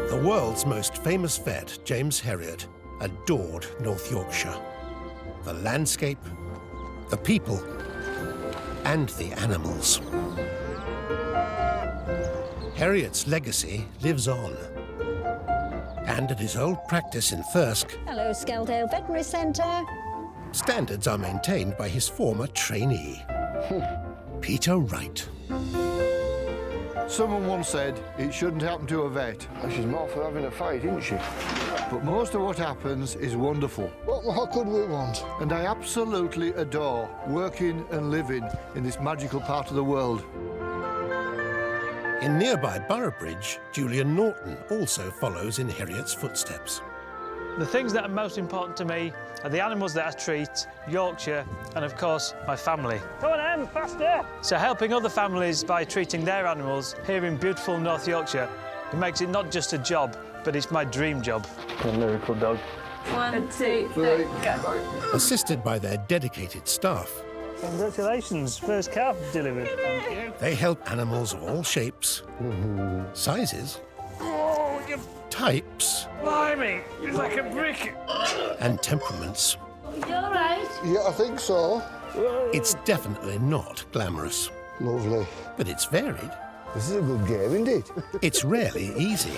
The world's most famous vet, James Herriot, adored North Yorkshire. The landscape, the people, and the animals. Herriot's legacy lives on. And at his old practice in Thirsk, Hello, Clydesdale Veterinary Centre. standards are maintained by his former trainee, Peter Wright. Someone once said it shouldn't happen to a vet, She's more for having a fight, isn't she? but most of what happens is wonderful. What more could we want? And I absolutely adore working and living in this magical part of the world. In nearby Boroughbridge, Julian Norton also follows in Herriot's footsteps. The things that are most important to me are the animals that I treat, Yorkshire, and of course, my family. Come on, Em, faster! So helping other families by treating their animals here in beautiful North Yorkshire, it makes it not just a job, but it's my dream job. A miracle dog. 1, 2, 3, go. Assisted by their dedicated staff, Congratulations, first calf delivered. they help animals of all shapes, sizes, Oh, you types, blimey, it's like a brick. and temperaments. You all right? Yeah, I think so. It's definitely not glamorous, Lovely. but it's varied. This is a good game, isn't it? It's rarely easy.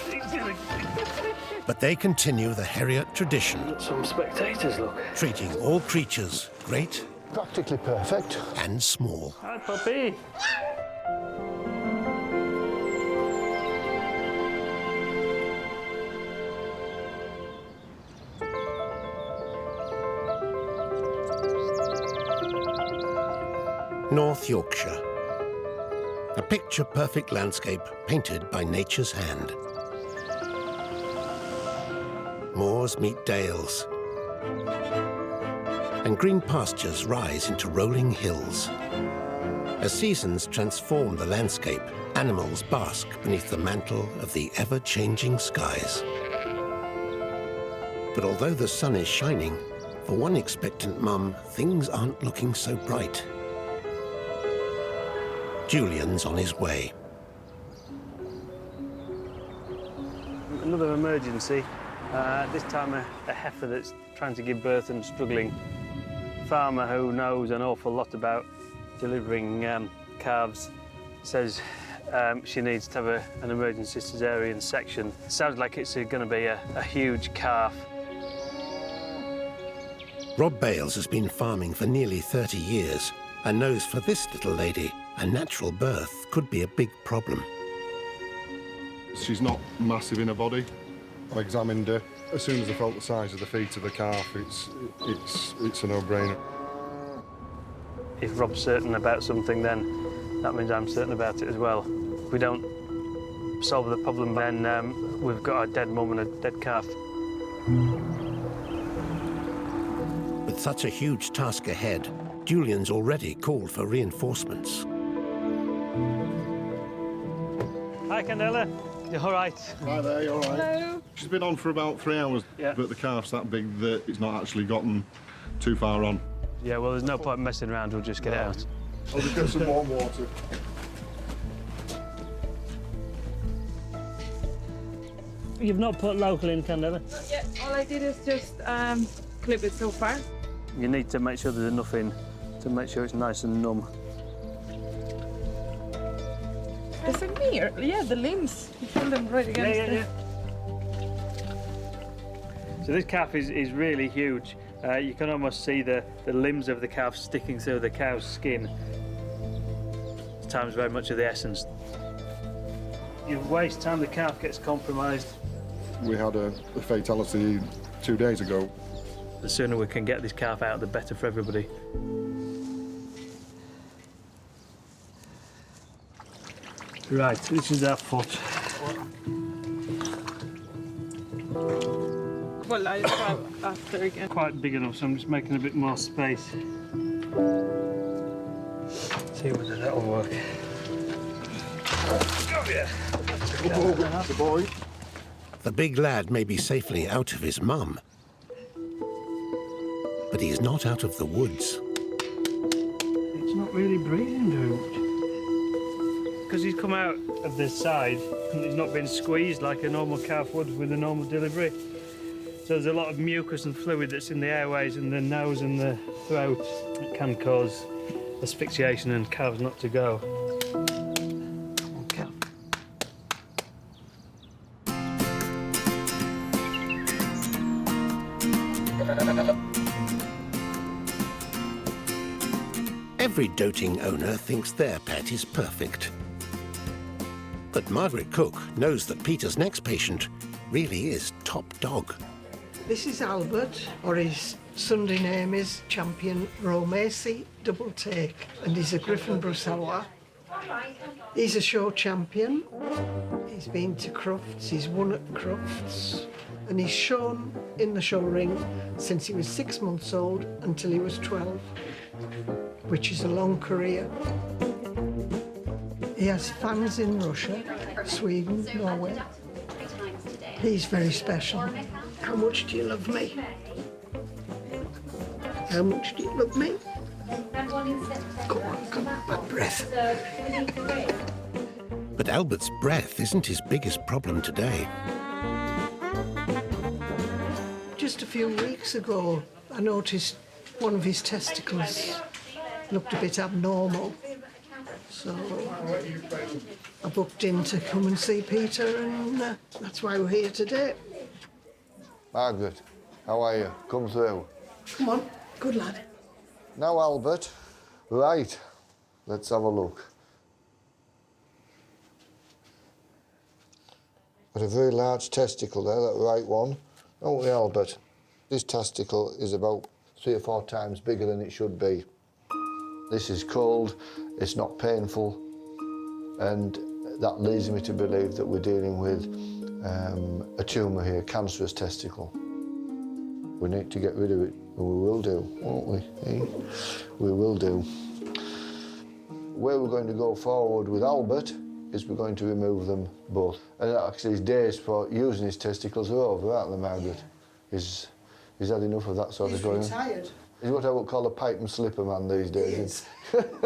But they continue the Herriot tradition, Some spectators, look. treating all creatures, great Practically perfect. and small. Hi, puppy. North Yorkshire. A picture-perfect landscape painted by nature's hand. Moors meet dales, and green pastures rise into rolling hills. As seasons transform the landscape, animals bask beneath the mantle of the ever-changing skies. But although the sun is shining, for one expectant mum, things aren't looking so bright. Julian's on his way. Another emergency. This time a heifer that's trying to give birth and struggling. Farmer who knows an awful lot about delivering calves says she needs to have an emergency cesarean section. Sounds like it's going to be a huge calf. Rob Bales has been farming for nearly 30 years and knows for this little lady, a natural birth could be a big problem. She's not massive in her body. I examined her. As soon as I felt the size of the feet of the calf, it's a no-brainer. If Rob's certain about something, then that means I'm certain about it as well. If we don't solve the problem, then we've got a dead mum and a dead calf. With such a huge task ahead, Julian's already called for reinforcements. Hi, Candela. You all right? Hi there, you all right? Hello. She's been on for about 3 hours, Yeah. but the calf's that big that it's not actually gotten too far on. Yeah, well, there's no point messing around. We'll just get it out. I'll just get some warm water. You've not put local in, Candela? Yeah, all I did is just clip it so far. You need to make sure there's enough in to make sure it's nice and numb. Is it me? Yeah, the limbs. You feel them right against the... So this calf is really huge. You can almost see the limbs of the calf sticking through the cow's skin. Time's very much of the essence. You waste time, the calf gets compromised. We had a fatality 2 days ago. The sooner we can get this calf out, the better for everybody. Right, this is our foot. Well, I'll try after again. Quite big enough, so I'm just making a bit more space. See whether that'll work. Oh, yeah. The boy. The big lad may be safely out of his mum, but he's not out of the woods. It's not really breathing very much. because he's come out of this side and he's not been squeezed like a normal calf would with a normal delivery. So there's a lot of mucus and fluid that's in the airways and the nose and the throat. It can cause asphyxiation and calves not to go. Okay. Every doting owner thinks their pet is perfect. But Margaret Cook knows that Peter's next patient really is top dog. This is Albert, or his Sunday name is Champion Romesi Double Take, and he's a Griffon Bruxellois. He's a show champion. He's been to Crufts, he's won at Crufts, and he's shown in the show ring since he was 6 months old until he was 12, which is a long career. He has fans in Russia, Sweden, Norway. He's very special. How much do you love me? How much do you love me? Come on, my breath. But Albert's breath isn't his biggest problem today. Just a few weeks ago, I noticed one of his testicles looked a bit abnormal. So I booked in to come and see Peter, and that's why we're here today. Margaret, how are you? Come through. Come on, good lad. Now, Albert. Right, let's have a look. Got a very large testicle there, that right one. Don't we, Albert? This testicle is about 3 or 4 times bigger than it should be. This is cold, it's not painful, and that leads me to believe that we're dealing with a tumour here, cancerous testicle. We need to get rid of it, and we will do, won't we? Eh? We will do. Where we're going to go forward with Albert is we're going to remove them both. And actually his days for using his testicles are over, aren't they, Margaret? He's had enough of that sort of going. He's retired. He's what I would call a pipe and slipper man these days. He is.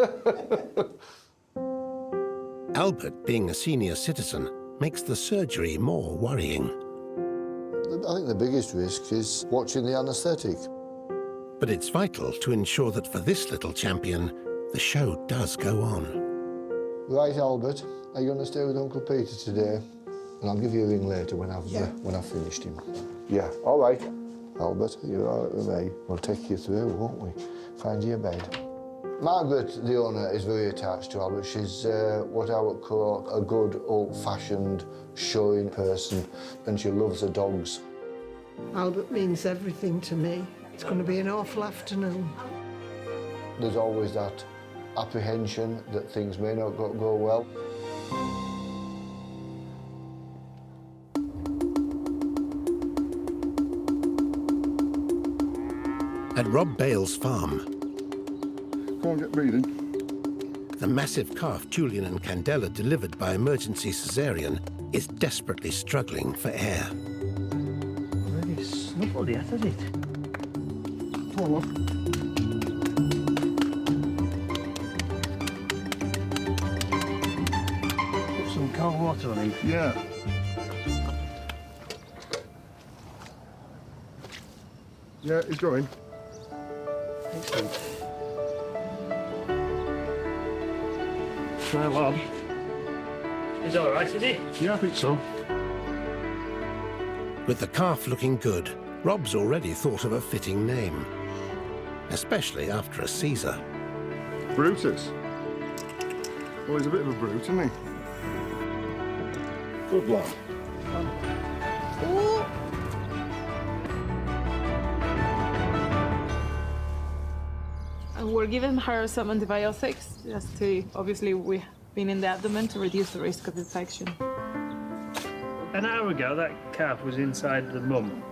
Albert, being a senior citizen, makes the surgery more worrying. I think the biggest risk is watching the anaesthetic. But it's vital to ensure that for this little champion, the show does go on. Right, Albert, are you going to stay with Uncle Peter today? And I'll give you a ring later when I've finished him. Yeah, all right. Albert, you're all right with me. We'll take you through, won't we? Find you a bed. Margaret, the owner, is very attached to Albert. She's what I would call a good, old-fashioned, showing person, and she loves her dogs. Albert means everything to me. It's going to be an awful afternoon. There's always that apprehension that things may not go well. At Rob Bale's farm, Go on, get breathing. the massive calf Julian and Candela delivered by emergency caesarean is desperately struggling for air. Really snuffled yet, has it? Come on, love. Put some cold water on him. Yeah. Yeah, he's going. Excellent. Well, Bob. He's all right, is he? Yeah, I think so. With the calf looking good, Rob's already thought of a fitting name, especially after a Caesar. Brutus. Well, he's a bit of a brute, isn't he? Good lad. And we're giving her some antibiotics, just to, obviously, we've been in the abdomen to reduce the risk of infection. An hour ago, that calf was inside the mum,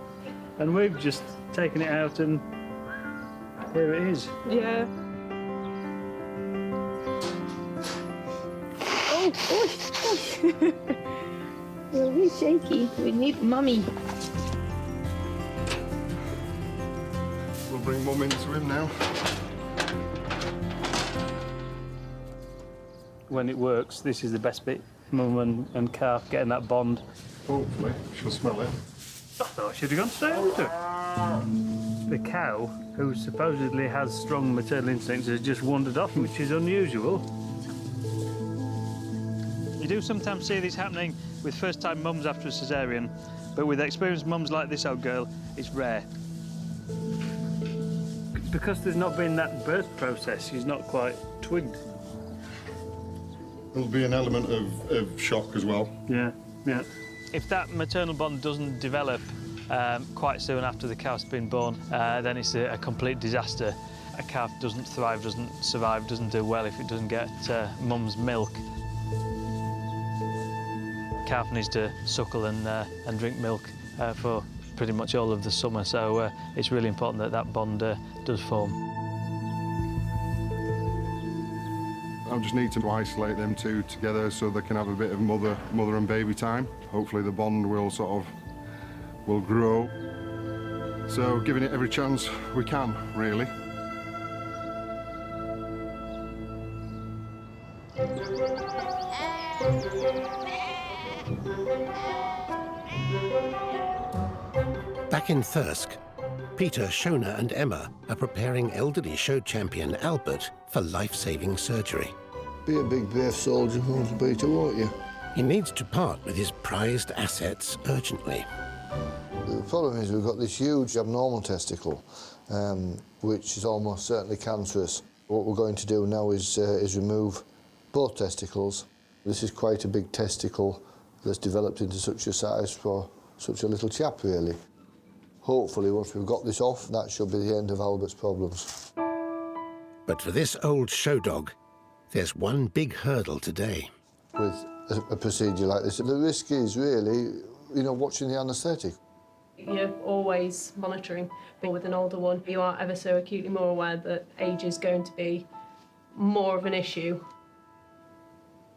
and we've just taken it out, and here it is. Yeah. Oh. We're really shaky. We need mummy. We'll bring Mum into him now. when it works, this is the best bit. Mum and calf getting that bond. Hopefully, she'll smell it. I thought I should have gone straight up to it. The cow, who supposedly has strong maternal instincts, has just wandered off, which is unusual. You do sometimes see this happening with first-time mums after a caesarean, but with experienced mums like this old girl, it's rare. Because there's not been that birth process, she's not quite twigged. There'll be an element of shock as well. Yeah, yeah. If that maternal bond doesn't develop quite soon after the calf's been born, then it's a complete disaster. A calf doesn't thrive, doesn't survive, doesn't do well if it doesn't get mum's milk. Calf needs to suckle and drink milk for pretty much all of the summer, so it's really important that that bond does form. I just need to isolate them two together so they can have a bit of mother and baby time. Hopefully the bond will grow. So giving it every chance we can, really. Back in Thirsk, Peter, Shona and Emma are preparing elderly show champion Albert for life-saving surgery. Be a big brave soldier, Uncle Peter, won't you? He needs to part with his prized assets urgently. The problem is we've got this huge abnormal testicle, which is almost certainly cancerous. What we're going to do now is remove both testicles. This is quite a big testicle that's developed into such a size for such a little chap, really. Hopefully, once we've got this off, that should be the end of Albert's problems. But for this old show dog, there's one big hurdle today. With a procedure like this, the risk is really, watching the anaesthetic. You're always monitoring, but with an older one, you are ever so acutely more aware that age is going to be more of an issue.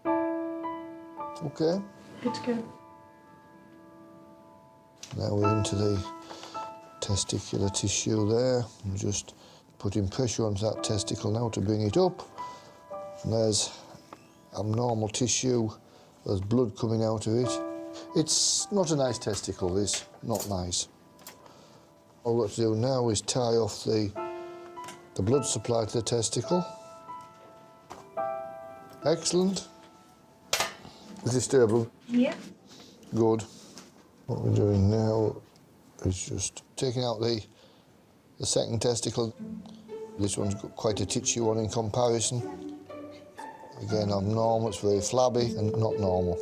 OK. Good to go. Now we're into the testicular tissue there. I'm just putting pressure onto that testicle now to bring it up. And there's abnormal tissue. There's blood coming out of it. It's not a nice testicle, this. Not nice. All we've got to do now is tie off the blood supply to the testicle. Excellent. Is this stable? Yeah. Good. What we're doing now is just taking out the second testicle. This one's got quite a tissue one in comparison. Again, abnormal, it's very flabby and not normal.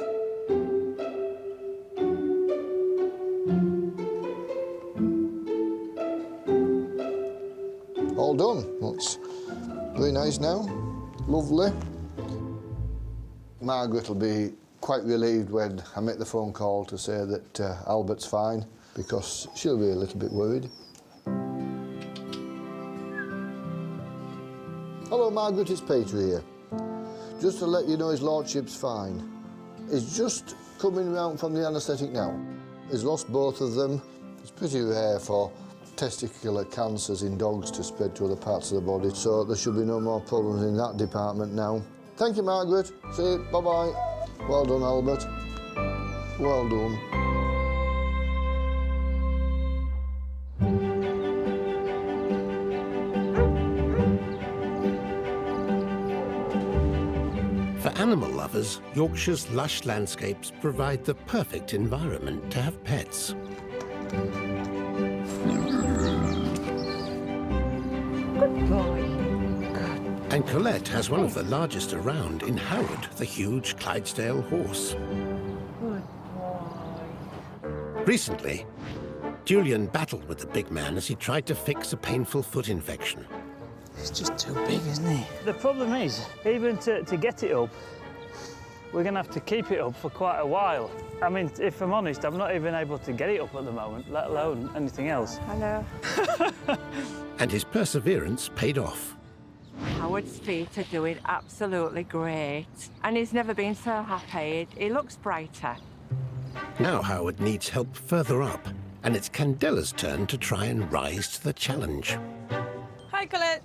All done. Looks very nice now. Lovely. Margaret will be quite relieved when I make the phone call to say that Albert's fine, because she'll be a little bit worried. Hello, Margaret, it's Peter here. Just to let you know his lordship's fine. He's just coming round from the anaesthetic now. He's lost both of them. It's pretty rare for testicular cancers in dogs to spread to other parts of the body, so there should be no more problems in that department now. Thank you, Margaret. See you. Bye-bye. Well done, Albert. Well done. For animal lovers, Yorkshire's lush landscapes provide the perfect environment to have pets. Good boy. And Colette has one of the largest around in Howard, the huge Clydesdale horse. Good boy. Recently, Julian battled with the big man as he tried to fix a painful foot infection. It's just too big, isn't he? The problem is, even to get it up, we're going to have to keep it up for quite a while. I mean, if I'm honest, I'm not even able to get it up at the moment, let alone anything else. Hello. And his perseverance paid off. Howard's feet are doing absolutely great. And he's never been so happy. He looks brighter. Now Howard needs help further up, and it's Candela's turn to try and rise to the challenge. Hi, Colette.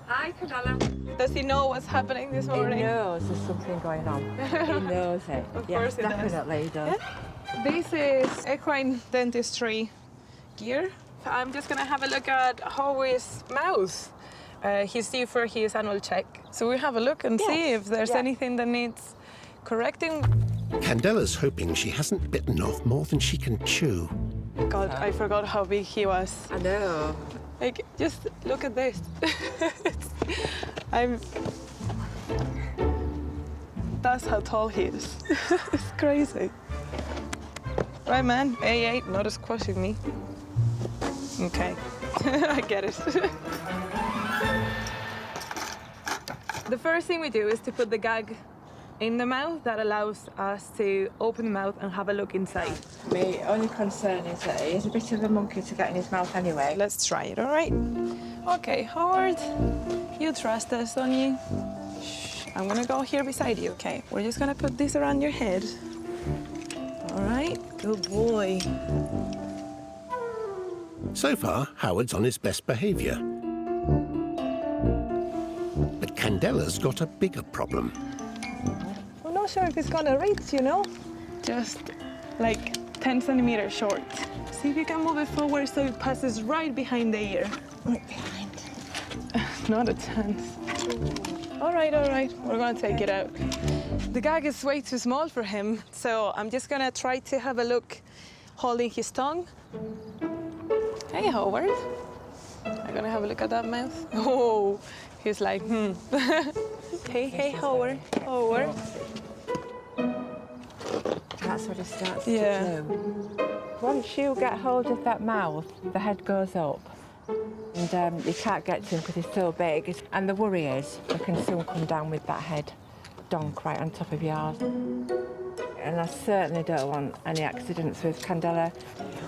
Hi, Candela. Does he know what's happening this morning? He knows there's something going on. He knows it. Of Yeah, course he does. definitely he does. Yeah. This is equine dentistry gear. I'm just gonna have a look at Howie's mouth. He's due for his annual check. So we'll have a look and see if there's anything that needs correcting. Candela's hoping she hasn't bitten off more than she can chew. God, I forgot how big he was. I know. Like, just look at this. That's how tall he is. It's crazy. Right, man? A8, not squashing me. Okay, I get it. The first thing we do is to put the gag in the mouth. That allows us to open the mouth and have a look inside. My only concern is that he is a bit of a monkey to get in his mouth anyway. Let's try it, all right? Okay, Howard, you trust us, don't you? Shh, I'm gonna go here beside you, okay? We're just gonna put this around your head. All right, good boy. So far, Howard's on his best behaviour. But Candela's got a bigger problem. I'm not sure if it's gonna reach, you know? Just like 10 centimeters short. See if you can move it forward so it passes right behind the ear. Right behind. Not a chance. All right, we're gonna take it out. The gag is way too small for him, so I'm just gonna try to have a look holding his tongue. Hey, Howard. I'm gonna have a look at that mouth. Oh, he's like, Hey, Howard. That's what he starts to do. Once you get hold of that mouth, the head goes up. And you can't get to him because he's so big. And the worry is they can soon come down with that head donk right on top of yours. And I certainly don't want any accidents with Candela.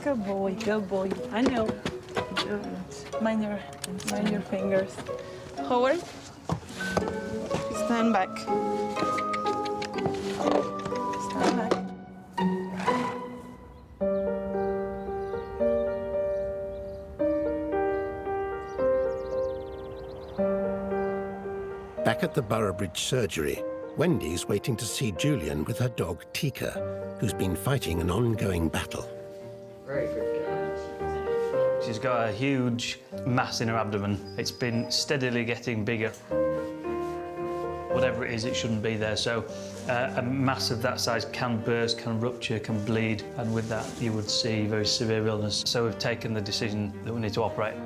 Good boy. I know. Mind your fingers. Howard, stand back. Stand back. Back at the Boroughbridge surgery, Wendy's waiting to see Julian with her dog Tika, who's been fighting an ongoing battle. Very good girl. She's got a huge mass in her abdomen. It's been steadily getting bigger. Whatever it is, it shouldn't be there. So a mass of that size can burst, can rupture, can bleed, and with that you would see very severe illness. So we've taken the decision that we need to operate.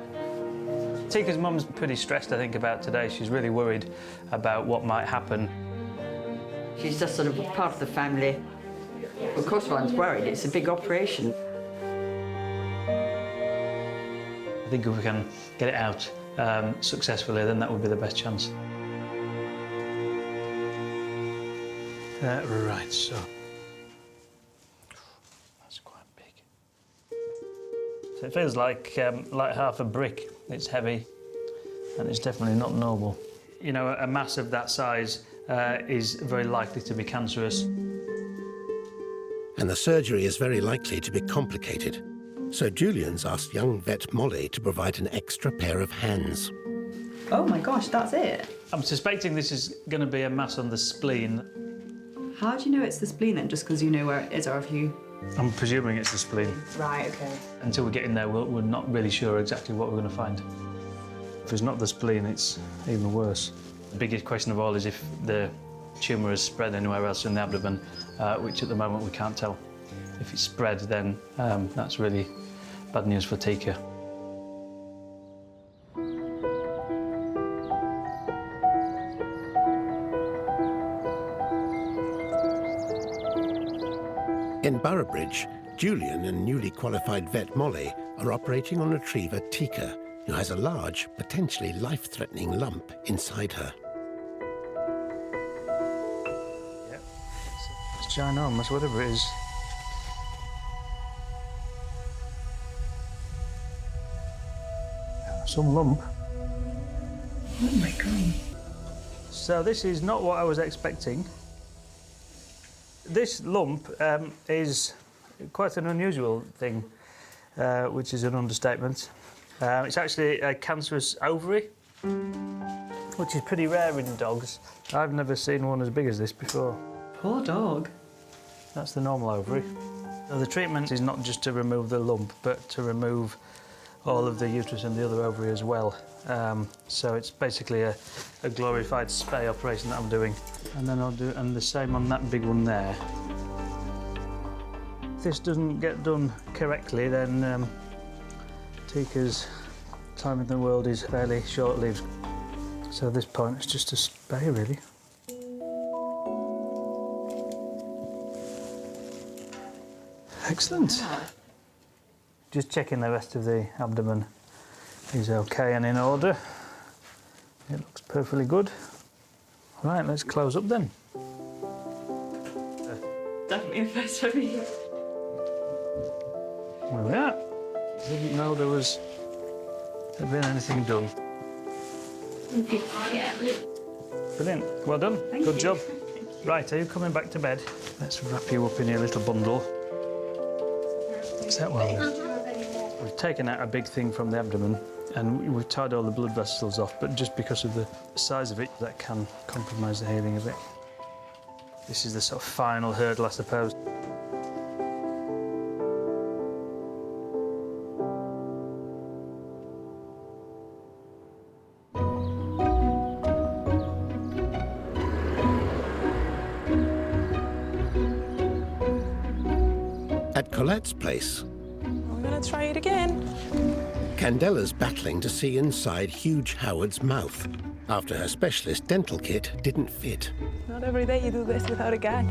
Tika's mum's pretty stressed, I think, about today. She's really worried about what might happen. She's just sort of part of the family. Of course, one's worried. It's a big operation. I think if we can get it out successfully, then that would be the best chance. Right, so that's quite big. So it feels like half a brick. It's heavy, and it's definitely not normal. You know, a mass of that size is very likely to be cancerous. And the surgery is very likely to be complicated. So Julian's asked young vet Molly to provide an extra pair of hands. Oh my gosh, that's it? I'm suspecting this is going to be a mass on the spleen. How do you know it's the spleen then, just because you know where it is, or have you... I'm presuming it's the spleen. Right, OK. Until we get in there, we're not really sure exactly what we're going to find. If it's not the spleen, it's even worse. The biggest question of all is if the tumour has spread anywhere else in the abdomen, which at the moment we can't tell. If it's spread, then that's really bad news for Tika. In Boroughbridge, Julian and newly qualified vet Molly are operating on retriever Tika, who has a large, potentially life-threatening lump inside her. Yep. It's ginormous, whatever it is. Some lump. Oh my God. So this is not what I was expecting. This lump is quite an unusual thing, which is an understatement. It's actually a cancerous ovary. which is pretty rare in dogs. I've never seen one as big as this before. Poor dog. That's the normal ovary. So the treatment is not just to remove the lump, but to remove all of the uterus and the other ovary as well. So it's basically a glorified spay operation that I'm doing. And then I'll do the same on that big one there. If this doesn't get done correctly, then Tika's time in the world is fairly short-lived. So at this point, it's just a spay, really. Excellent. Just checking the rest of the abdomen is okay and in order. It looks perfectly good. Right, let's close up then. Definitely a first for me. There we are. Didn't know there'd been anything done. Brilliant. Well done. Good job. Right, are you coming back to bed? Let's wrap you up in your little bundle. Is that well then? We've taken out a big thing from the abdomen and we've tied all the blood vessels off, but just because of the size of it, that can compromise the healing a bit. This is the sort of final hurdle, I suppose. At Colette's place, I'm gonna try it again. Candela's battling to see inside huge Howard's mouth after her specialist dental kit didn't fit. Not every day you do this without a gag.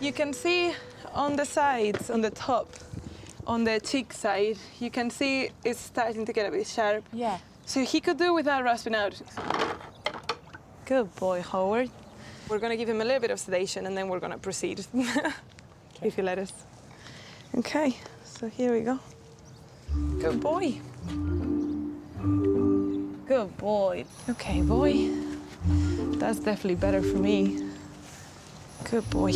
You can see on the sides, on the top, on the cheek side, you can see it's starting to get a bit sharp. Yeah. So he could do without rasping out. Good boy, Howard. We're gonna give him a little bit of sedation and then we're gonna proceed. If you let us. Okay, so here we go. Good boy. Good boy. Okay, boy. That's definitely better for me. Good boy.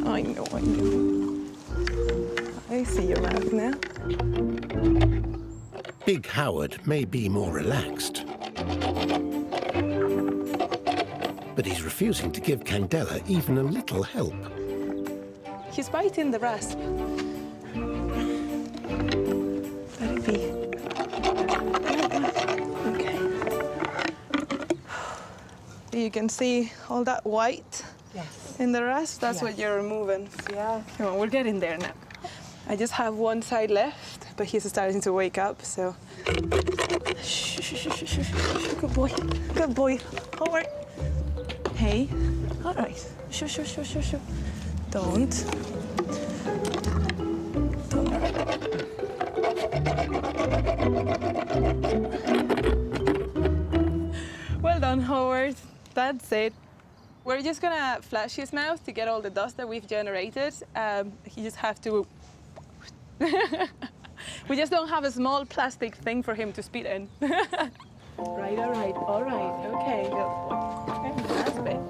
I know. I see your mouth now. Big Howard may be more relaxed, but he's refusing to give Candela even a little help. He's biting the rasp. Let it be. Okay. You can see all that white in the rasp. That's what you're removing. Yeah. Come on, we're getting there now. I just have one side left, but he's starting to wake up, so. Shh, shh, shh, shh, shh. Good boy. Good boy. Howard. Hey. All right. Shoo, shoo, shoo, shoo, shoo. Don't. Well done, Howard. That's it. We're just gonna flush his mouth to get all the dust that we've generated. You just have to. We just don't have a small plastic thing for him to spit in. Right, all right, okay, good. Okay, that's it.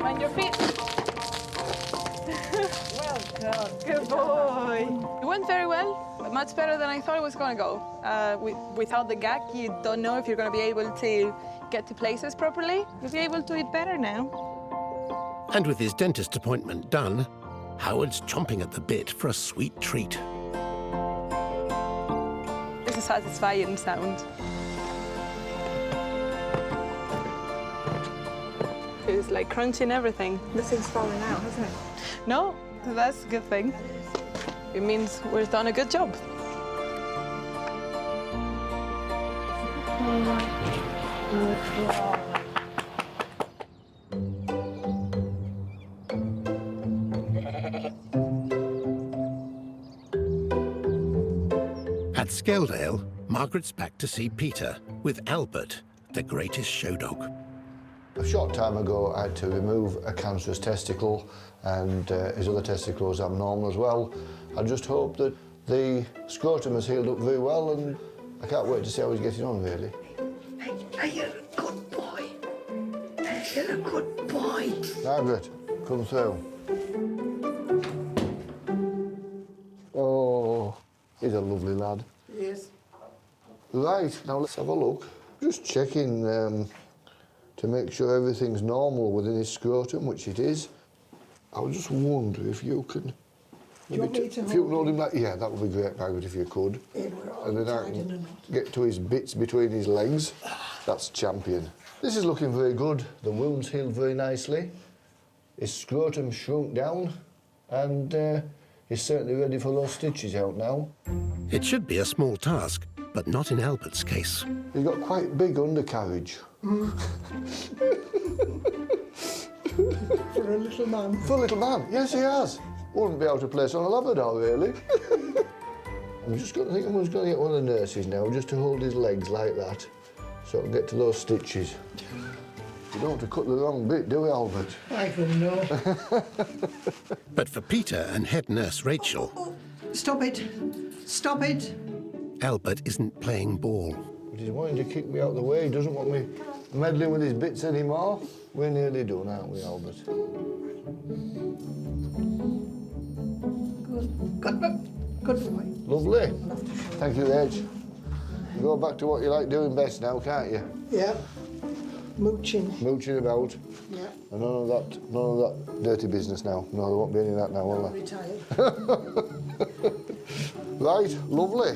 Mind your feet. Well done. Good boy. It went very well. Much better than I thought it was going to go. Without the gag, you don't know if you're going to be able to get to places properly. You'll be able to eat better now. And with his dentist appointment done, Howard's chomping at the bit for a sweet treat. It's a satisfying sound. It's like crunching everything. Nothing's falling out, hasn't it? No, that's a good thing. It means we've done a good job. At Scaledale, Margaret's back to see Peter with Albert, the greatest show dog. A short time ago, I had to remove a cancerous testicle, and his other testicle was abnormal as well. I just hope that the scrotum has healed up very well, and I can't wait to see how he's getting on, really. Hey, you're a good boy. Hey, you're a good boy. Margaret, come through. Oh, he's a lovely lad. Yes. Right, now let's have a look. Just checking to make sure everything's normal within his scrotum, which it is. I was just wonder if you can... Do you want me to if you can hold him like... Yeah, that would be great, Margaret, if you could. And then I can get to his bits between his legs. That's champion. This is looking very good. The wound's healed very nicely. His scrotum shrunk down, and he's certainly ready for those stitches out now. It should be a small task, but not in Albert's case. He's got quite big undercarriage. For a little man. For a little man, yes, he has. Wouldn't be out of place on a Labrador, really. I'm just going to get one of the nurses now, just to hold his legs like that, so I can get to those stitches. We don't want to cut the wrong bit, do we, Albert? I don't know. But for Peter and head nurse Rachel... Oh, stop it. Stop it. Albert isn't playing ball. But he's wanting to kick me out of the way. He doesn't want me meddling with his bits anymore. We're nearly done, aren't we, Albert? Good boy. Lovely. Thank you, Reg. You go back to what you like doing best now, can't you? Yeah. Mooching. Mooching about. Yeah. And none of that dirty business now. No, there won't be any of that now, will there? Retired. Right, lovely.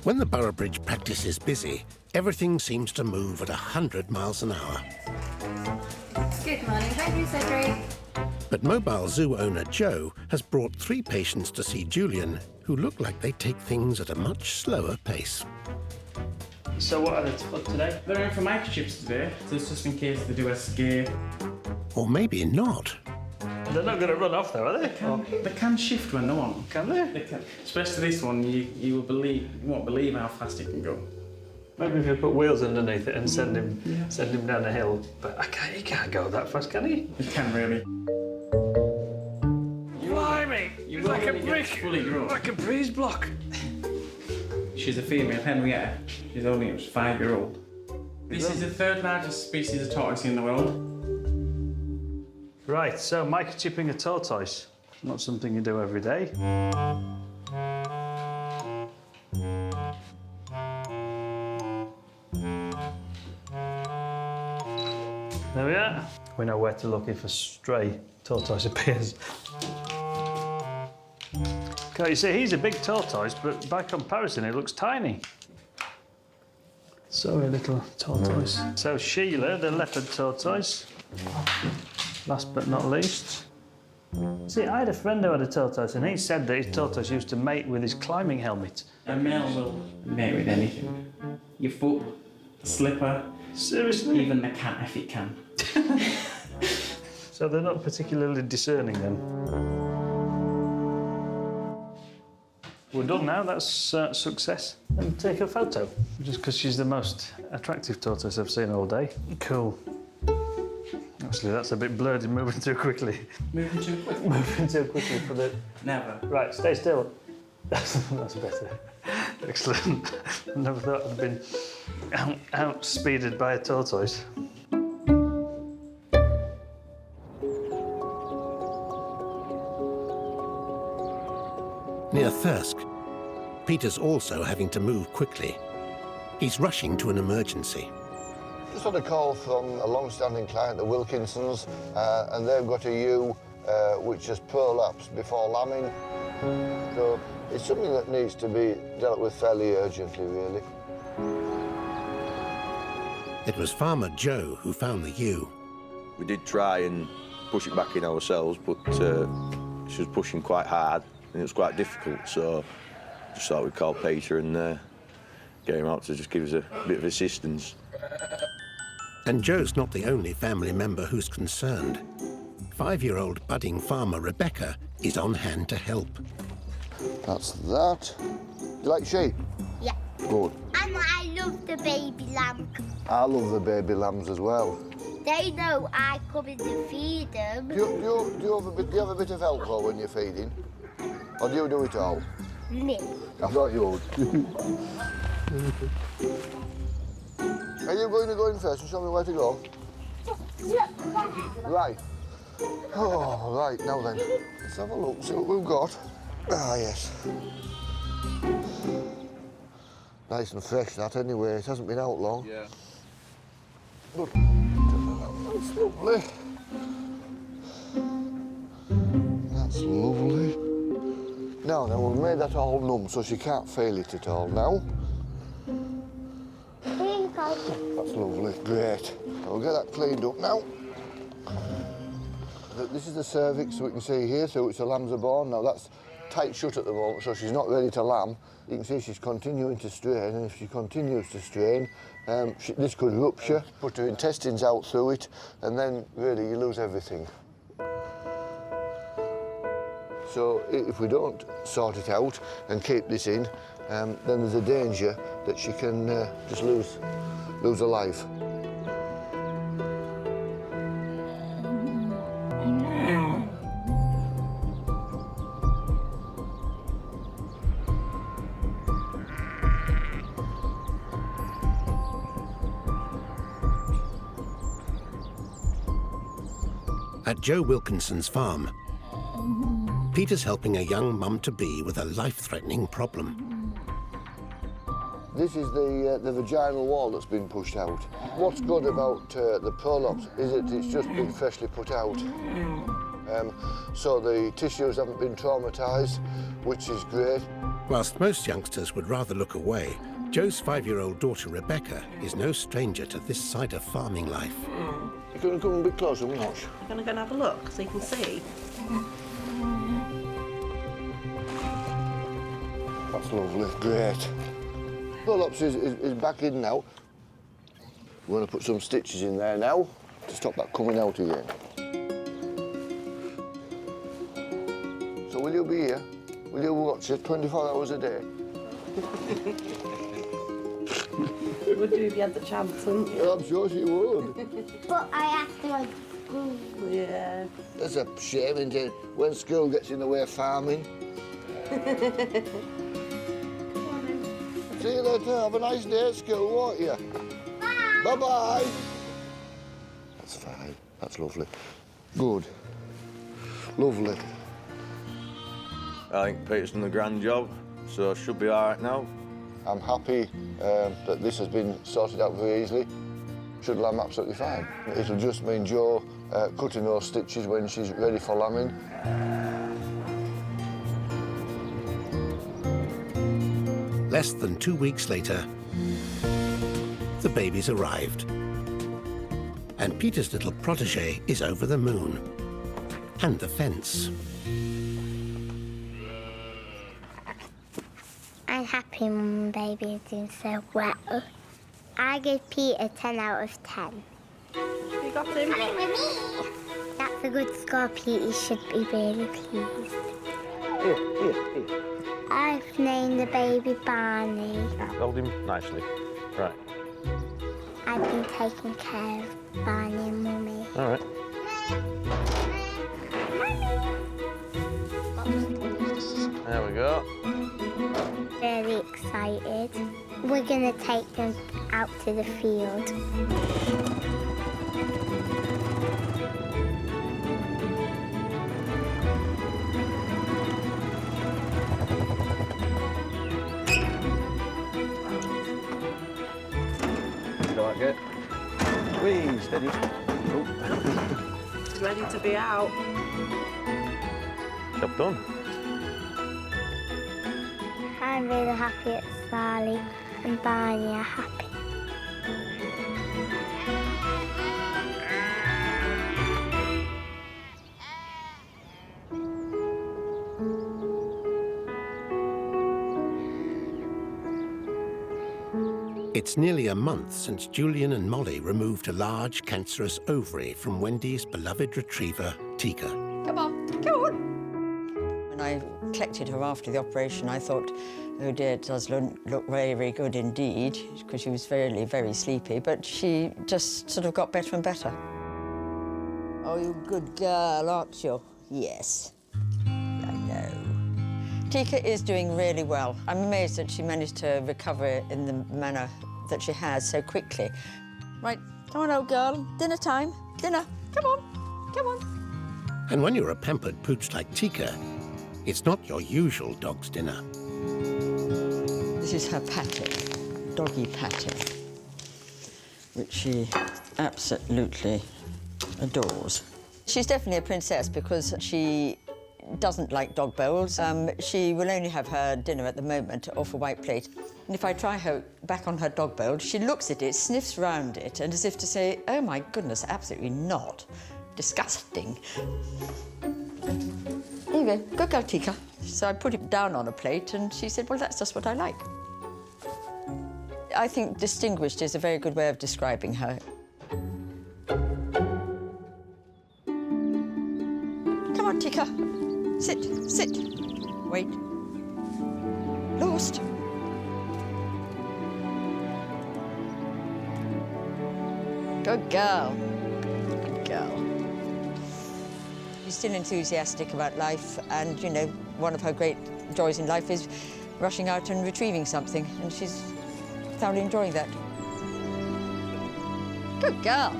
When the Boroughbridge practice is busy, everything seems to move at 100 miles an hour. Good morning, thank you, Cedric. But mobile zoo owner Joe has brought 3 patients to see Julian, who look like they take things at a much slower pace. So what are they for today? They're in for microchips today, so it's just in case they do a scare. Or maybe not. They're not going to run off, though, are they? They can shift when they want. Can they? They can. Especially this one, you won't believe how fast it can go. Maybe if you put wheels underneath it and send him down a hill. But he can't go that fast, can he? He can really. Blimey! You It's like a will brick, fully grown. like a breeze block. She's a female Henrietta. She's only a 5-year-old. This is the 3rd largest species of tortoise in the world. Right, so microchipping a tortoise, not something you do every day. There we are. We know where to look if a stray tortoise appears. Okay, you see, he's a big tortoise, but by comparison, it looks tiny. Sorry, little tortoise. So Sheila, the leopard tortoise. Last but not least. See, I had a friend who had a tortoise, and he said that his tortoise used to mate with his climbing helmet. A male will mate with anything. Your foot, slipper. Seriously? Even the cat if it can. So they're not particularly discerning then? We're done now, that's success. And take a photo, just because she's the most attractive tortoise I've seen all day. Cool. Actually, that's a bit blurred and moving too quickly. Moving too quickly? Moving too quickly for the... Never. Right, stay still. That's better. Excellent. I never thought I'd been outspeeded by a tortoise. Near Thirsk, Peter's also having to move quickly. He's rushing to an emergency. Just had a call from a long-standing client, the Wilkinsons, and they've got a ewe which has prolapsed before lambing. So it's something that needs to be dealt with fairly urgently, really. It was farmer Joe who found the ewe. We did try and push it back in ourselves, but she was pushing quite hard and it was quite difficult, so just thought we'd call Peter and get him out to just give us a bit of assistance. And Joe's not the only family member who's concerned. 5-year-old budding farmer Rebecca is on hand to help. That's that. Do you like sheep? Yeah. Good. And I love the baby lamb. I love the baby lambs as well. They know I come in to feed them. Do you have a bit of help though when you're feeding? Or do you do it all? Me. I thought you would. Are you going to go in first and show me where to go? Right. Oh, right, now then. Let's have a look, see what we've got. Ah, yes. Nice and fresh, that, anyway. It hasn't been out long. Yeah. But that's lovely. That's lovely. Now, we've made that all numb, so she can't feel it at all now. That's lovely, great. We'll get that cleaned up now. This is the cervix, so we can see here, so it's the lambs are born. Now, that's tight shut at the moment, so she's not ready to lamb. You can see she's continuing to strain, and if she continues to strain, this could rupture, put her intestines out through it, and then, really, you lose everything. So if we don't sort it out and keep this in, then there's a danger that she can just lose her life. At Joe Wilkinson's farm, Peter's helping a young mum-to-be with a life-threatening problem. This is the vaginal wall that's been pushed out. What's good about the prolapse is that it's just been freshly put out. So the tissues haven't been traumatised, which is great. Whilst most youngsters would rather look away, Joe's 5-year-old daughter Rebecca is no stranger to this side of farming life. You're going to come a bit closer, Mosh? I'm going to go and have a look so you can see. That's lovely, great. Prolapse is back in now. We're going to put some stitches in there now to stop that coming out again. So will you be here? Will you watch it 24 hours a day? Would you if you had the chance, wouldn't you? I'm sure she would. But I have to go to school. Yeah. That's a shame, isn't it? When school gets in the way of farming. See you later. Have a nice day at school, won't you? Bye. Bye-bye. That's fine. That's lovely. Good. Lovely. I think Peter's done a grand job, so should be all right now. I'm happy that this has been sorted out very easily. Should lamb absolutely fine. It'll just mean Joe cutting those stitches when she's ready for lambing. Less than 2 weeks later, the baby's arrived. And Peter's little protégé is over the moon. And the fence. I'm happy Mum and Baby are doing so well. I give Peter 10 out of 10. You got him? Come in with me. That's a good score, Peter. You should be really pleased. Here. I've named the baby Barney. Hold him nicely. Right. I've been taking care of Barney and Mummy. All right. There we go. Really excited. We're going to take them out to the field. Go out, good. Whee, steady. Oh. He's ready to be out. Job done. I'm really happy at Sally and Barney are happy. It's nearly a month since Julian and Molly removed a large cancerous ovary from Wendy's beloved retriever, Tika. Come on, come on. When I collected her after the operation, I thought, oh dear, it does look very, very good indeed, because she was very, very sleepy, but she just sort of got better and better. Oh, you good girl, aren't you? Yes. I know. Tika is doing really well. I'm amazed that she managed to recover in the manner that she has so quickly. Right, Come on, old girl. Dinner time. Dinner. Come on. Come on. And when you're a pampered pooch like Tika, it's not your usual dog's dinner. This is her pate, doggy pate, which she absolutely adores. She's definitely a princess because she doesn't like dog bowls. She will only have her dinner at the moment off a white plate. And if I try her back on her dog bowl, she looks at it, sniffs round it, and as if to say, oh my goodness, absolutely not. Disgusting. Here you go, good girl, Tika. So I put it down on a plate and she said, well, that's just what I like. I think distinguished is a very good way of describing her. Come on, Tika. Sit, sit. Wait. Lost. Good girl. Good girl. She's still enthusiastic about life, and, you know, one of her great joys in life is rushing out and retrieving something, and she's thoroughly enjoying that. Good girl.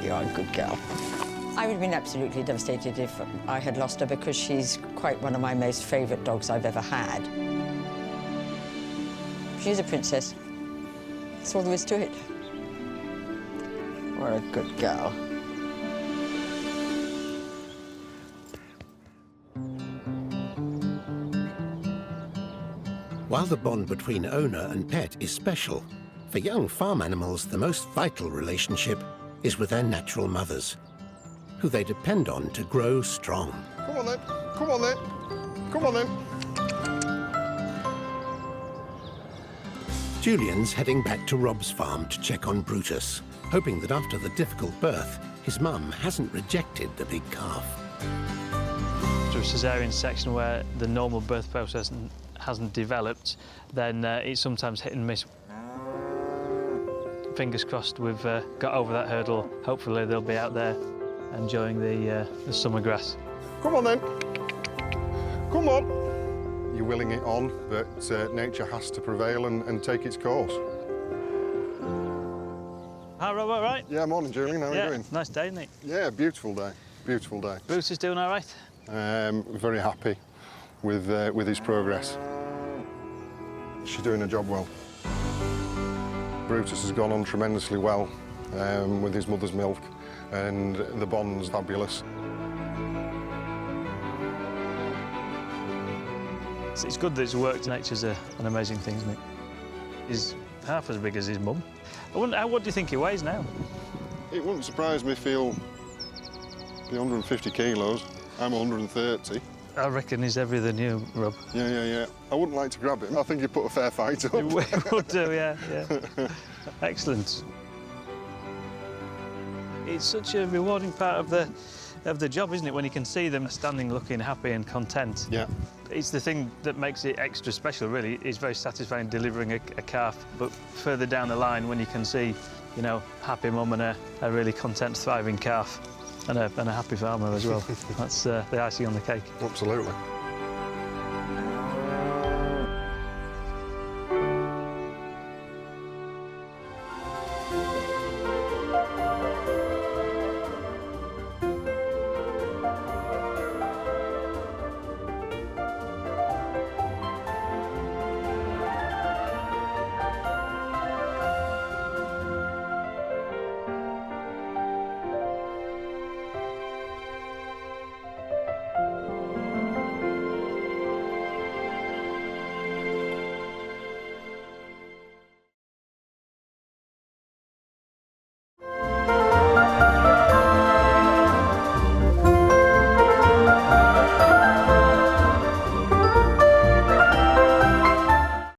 You are a good girl. I would have been absolutely devastated if I had lost her because she's quite one of my most favourite dogs I've ever had. She's a princess. That's all there is to it. What a good girl. While the bond between owner and pet is special, for young farm animals, the most vital relationship is with their natural mothers, who they depend on to grow strong. Come on then, come on then, come on then. Julian's heading back to Rob's farm to check on Brutus, hoping that after the difficult birth, his mum hasn't rejected the big calf. After a caesarean section where the normal birth process hasn't developed, then it's sometimes hit and miss. Fingers crossed we've got over that hurdle. Hopefully they'll be out there enjoying the summer grass. Come on then. Come on. You're willing it on, but nature has to prevail and take its course. Hi, Rob, all right? Yeah, morning, Julian. How are you doing? Nice day, isn't it? Yeah, beautiful day. Beautiful day. Brutus is doing all right? Very happy with his progress. She's doing her job well. Brutus has gone on tremendously well with his mother's milk, and the bond's fabulous. It's good that it's worked. Nature's an amazing thing, isn't it? He's half as big as his mum. What do you think he weighs now? It wouldn't surprise me if he'll be 150 kilos. I'm 130. I reckon he's heavier than you, Rob. Yeah. I wouldn't like to grab him. I think he'd put a fair fight up. He would do, yeah. Excellent. It's such a rewarding part of the job, isn't it, when you can see them standing looking happy and content. Yeah. It's the thing that makes it extra special, really. It's very satisfying delivering a calf, but further down the line when you can see, you know, happy mum and a really content, thriving calf and a happy farmer as well. That's the icing on the cake. Absolutely.